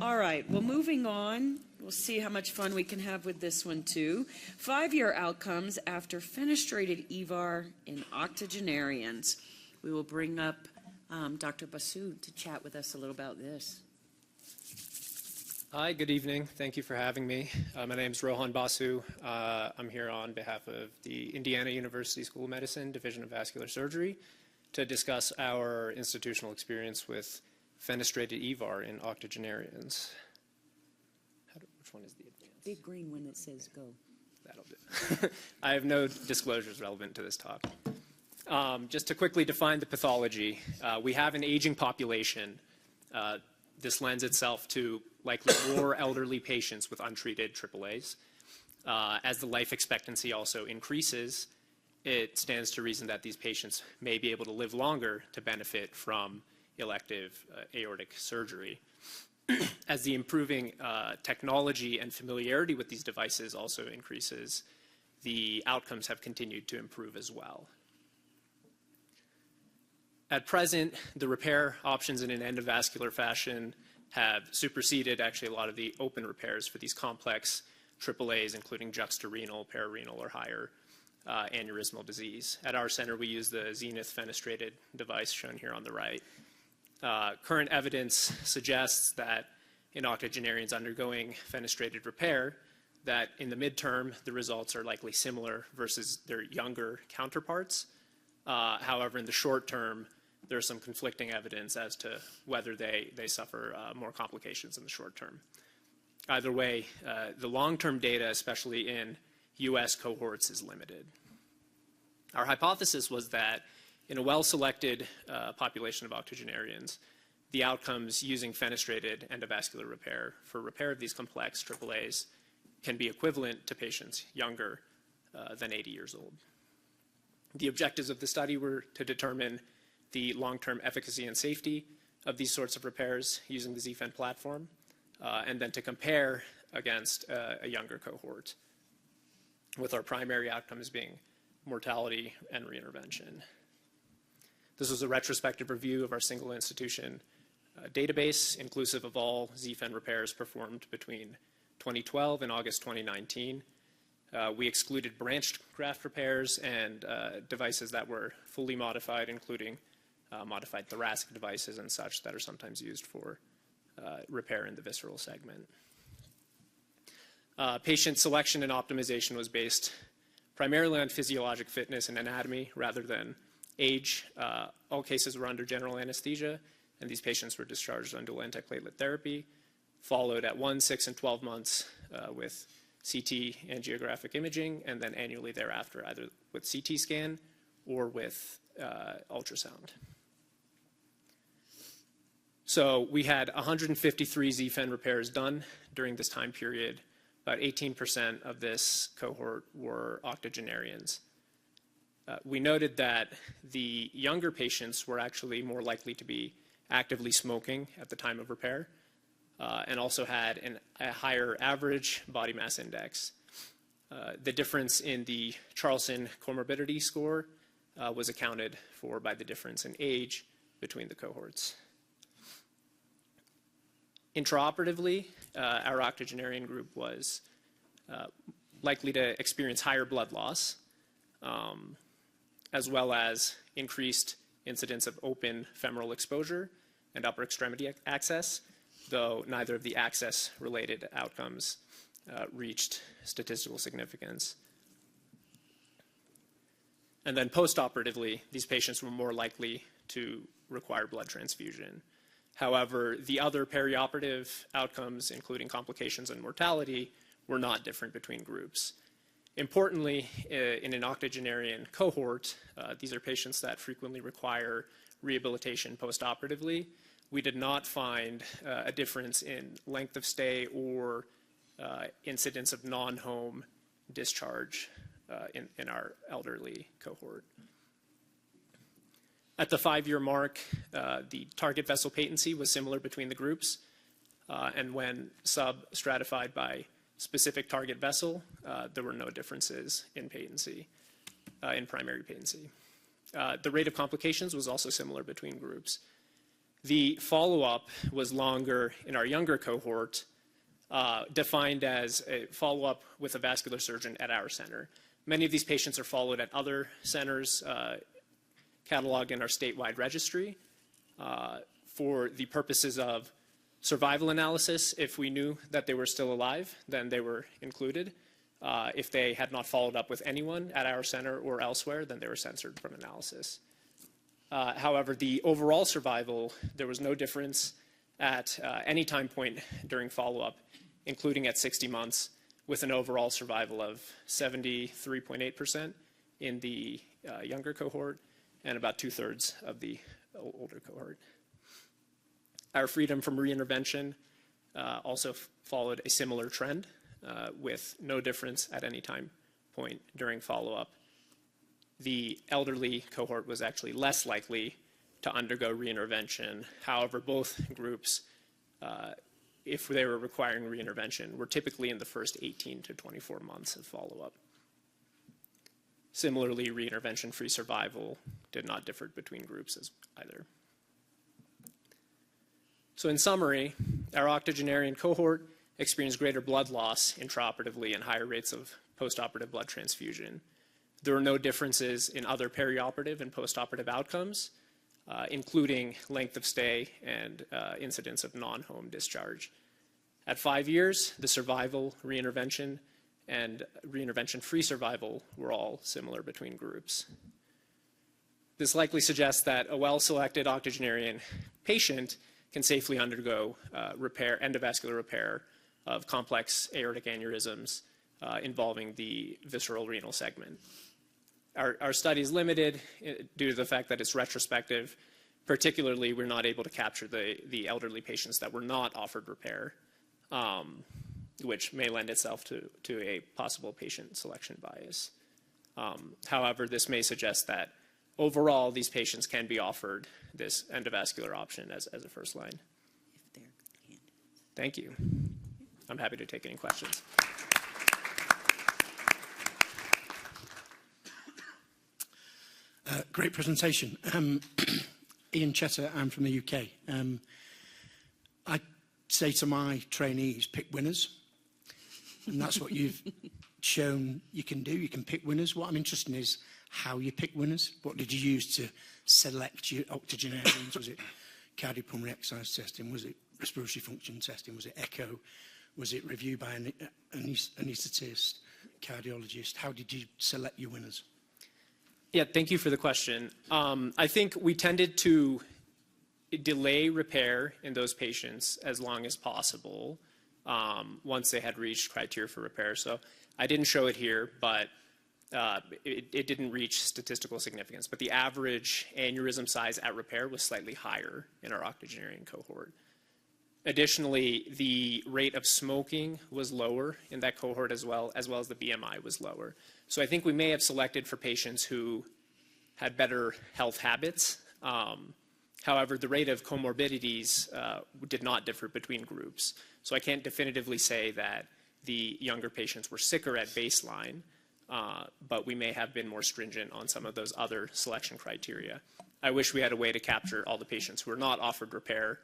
All right, well, moving on, we'll see how much fun we can have with this one too. 5-year outcomes after fenestrated Evar in octogenarians. We will bring up Dr. Basu to chat with us a little about this. Hi, good evening. Thank you for having me. My name is Rohan Basu. I'm here on behalf of the Indiana University School of Medicine, Division of Vascular Surgery, to discuss our institutional experience with fenestrated Evar in octogenarians. Which one is the advanced? Big green one that says go. That'll do. I have no disclosures relevant to this talk. Just to quickly define the pathology, we have an aging population. This lends itself to likely more elderly patients with untreated AAAs. As the life expectancy also increases, it stands to reason that these patients may be able to live longer to benefit from elective aortic surgery. As the improving technology and familiarity with these devices also increases, the outcomes have continued to improve as well. At present, the repair options in an endovascular fashion have superseded actually a lot of the open repairs for these complex AAAs, including juxtarenal, pararenal, or higher aneurysmal disease. At our center, we use the Zenith fenestrated device shown here on the right. Current evidence suggests that in octogenarians undergoing fenestrated repair, that in the midterm, the results are likely similar versus their younger counterparts. However, in the short term, there's some conflicting evidence as to whether they suffer more complications in the short term. Either way, the long-term data, especially in US cohorts, is limited. Our hypothesis was that in a well-selected population of octogenarians, the outcomes using fenestrated endovascular repair for repair of these complex AAAs can be equivalent to patients younger than 80 years old. The objectives of the study were to determine the long-term efficacy and safety of these sorts of repairs using the ZFen platform, and then to compare against a younger cohort, with our primary outcomes being mortality and reintervention. This was a retrospective review of our single institution database, inclusive of all ZFen repairs performed between 2012 and August 2019. We excluded branched graft repairs and devices that were fully modified, including modified thoracic devices and such that are sometimes used for repair in the visceral segment. Patient selection and optimization was based primarily on physiologic fitness and anatomy rather than age. All cases were under general anesthesia, and these patients were discharged on dual antiplatelet therapy, followed at 1, 6, and 12 months with CT angiographic imaging, and then annually thereafter, either with CT scan or with ultrasound. So we had 153 ZFen repairs done during this time period. About 18% of this cohort were octogenarians. We noted that the younger patients were actually more likely to be actively smoking at the time of repair, and also had a higher average body mass index. The difference in the Charlson comorbidity score was accounted for by the difference in age between the cohorts. Intraoperatively, our octogenarian group was likely to experience higher blood loss, as well as increased incidence of open femoral exposure and upper extremity access, though neither of the access-related outcomes reached statistical significance. And then post-operatively, these patients were more likely to require blood transfusion. However, the other perioperative outcomes, including complications and mortality, were not different between groups. Importantly, in an octogenarian cohort, these are patients that frequently require rehabilitation post-operatively. We did not find a difference in length of stay or incidence of non-home discharge in our elderly cohort. At the 5-year mark, the target vessel patency was similar between the groups, and when sub-stratified by specific target vessel, there were no differences in patency, in primary patency. The rate of complications was also similar between groups. The follow-up was longer in our younger cohort, defined as a follow-up with a vascular surgeon at our center. Many of these patients are followed at other centers cataloged in our statewide registry for the purposes of survival analysis. If we knew that they were still alive, then they were included. If they had not followed up with anyone at our center or elsewhere, then they were censored from analysis. However, the overall survival, there was no difference at any time point during follow-up, including at 60 months, with an overall survival of 73.8% in the younger cohort and about 2/3 of the older cohort. Our freedom from reintervention also followed a similar trend with no difference at any time point during follow-up. The elderly cohort was actually less likely to undergo reintervention. However, both groups, if they were requiring reintervention, were typically in the first 18 to 24 months of follow-up. Similarly, reintervention-free survival did not differ between groups as either. So in summary, our octogenarian cohort experienced greater blood loss intraoperatively and higher rates of postoperative blood transfusion. There were no differences in other perioperative and postoperative outcomes, including length of stay and incidence of non-home discharge. At 5 years, the survival, reintervention, and reintervention-free survival were all similar between groups. This likely suggests that a well-selected octogenarian patient can safely undergo endovascular repair of complex aortic aneurysms involving the visceral renal segment. Our study is limited due to the fact that it's retrospective. Particularly, we're not able to capture the elderly patients that were not offered repair, which may lend itself to a possible patient selection bias. However, this may suggest that overall, these patients can be offered this endovascular option as a first line. If they're good candidates. Thank you. I'm happy to take any questions. Great presentation. Ian Chetter, I'm from the UK. I say to my trainees, pick winners. And that's what you've shown you can do. You can pick winners. What I'm interested in is how you pick winners. What did you use to select your octogenarians? Was it cardiopulmonary exercise testing? Was it respiratory function testing? Was it echo? Was it review by an anaesthetist, cardiologist? How did you select your winners? Yeah, thank you for the question. I think we tended to delay repair in those patients as long as possible once they had reached criteria for repair. So I didn't show it here, but it didn't reach statistical significance. But the average aneurysm size at repair was slightly higher in our octogenarian cohort. Additionally, the rate of smoking was lower in that cohort as well as the BMI was lower. So I think we may have selected for patients who had better health habits. However, the rate of comorbidities did not differ between groups. So I can't definitively say that the younger patients were sicker at baseline, but we may have been more stringent on some of those other selection criteria. I wish we had a way to capture all the patients who were not offered repair.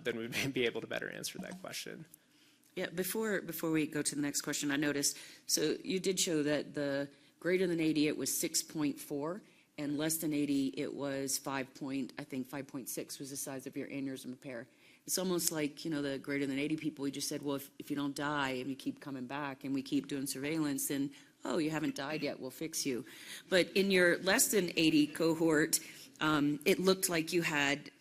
Then we may be able to better answer that question. Yeah, before we go to the next question, I noticed, so you did show that the greater than 80, it was 6.4, and less than 80, it was 5.6 was the size of your aneurysm repair. It's almost like, the greater than 80 people, we just said, well, if you don't die and you keep coming back and we keep doing surveillance, then, oh, you haven't died yet, we'll fix you. But in your less than 80 cohort, it looked like you had,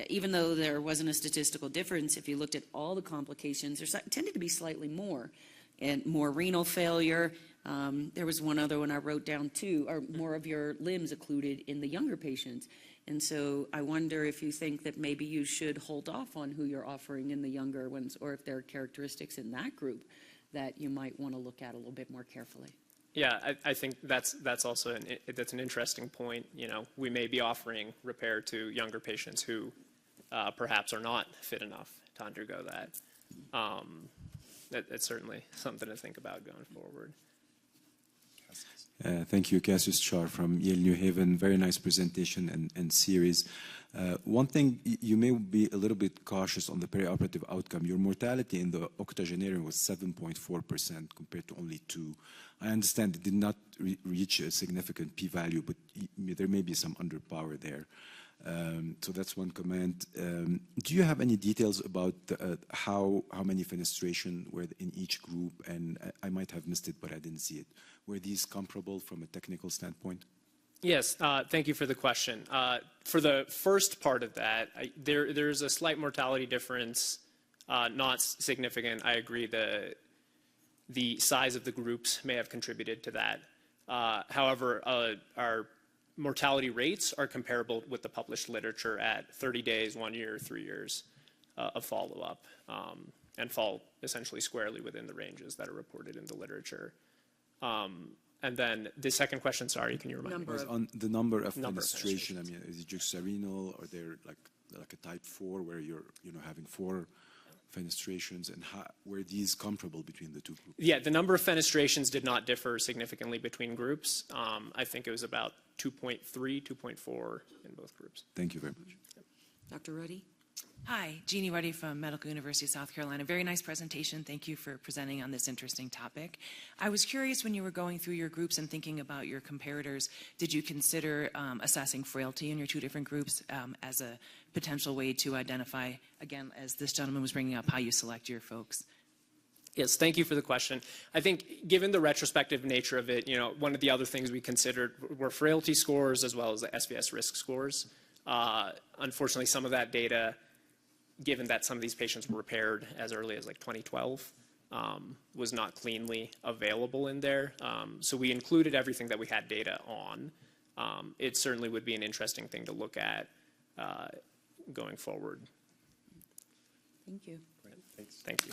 even though there wasn't a statistical difference, if you looked at all the complications, there tended to be slightly more. And more renal failure. There was one other one I wrote down too, or more of your limbs occluded in the younger patients. And so I wonder if you think that maybe you should hold off on who you're offering in the younger ones, or if there are characteristics in that group that you might want to look at a little bit more carefully. Yeah, I think that's also an interesting point. We may be offering repair to younger patients who perhaps are not fit enough to undergo that. That's certainly something to think about going forward. Thank you, Cassius Char from Yale New Haven. Very nice presentation and series. One thing, you may be a little bit cautious on the perioperative outcome. Your mortality in the octogenarian was 7.4% compared to only 2%. I understand it did not reach a significant p-value, but there may be some underpower there. So that's one comment. Do you have any details about how many fenestration were in each group? And I might have missed it, but I didn't see it. Were these comparable from a technical standpoint? Yes, thank you for the question. For the first part of that, there's a slight mortality difference, not significant. I agree the size of the groups may have contributed to that. However, our mortality rates are comparable with the published literature at 30 days, 1 year, 3 years of follow-up, and fall essentially squarely within the ranges that are reported in the literature. And then the second question, sorry, can you remind me? Was on the number of fenestration. I mean, is it just renal, or there like a type 4 where you're having 4 fenestrations, and were these comparable between the two groups? Yeah, the number of fenestrations did not differ significantly between groups. I think it was about 2.3, 2.4 in both groups. Thank you very much. Dr. Ruddy? Hi, Jeannie Ruddy from Medical University of South Carolina. Very nice presentation. Thank you for presenting on this interesting topic. I was curious, when you were going through your groups and thinking about your comparators, did you consider assessing frailty in your 2 different groups as a potential way to identify, again, as this gentleman was bringing up, how you select your folks? Yes, thank you for the question. I think given the retrospective nature of it, one of the other things we considered were frailty scores as well as the SVS risk scores. Unfortunately, some of that data, given that some of these patients were repaired as early as like 2012, was not cleanly available in there. So we included everything that we had data on. It certainly would be an interesting thing to look at going forward. Thank you. Thank you.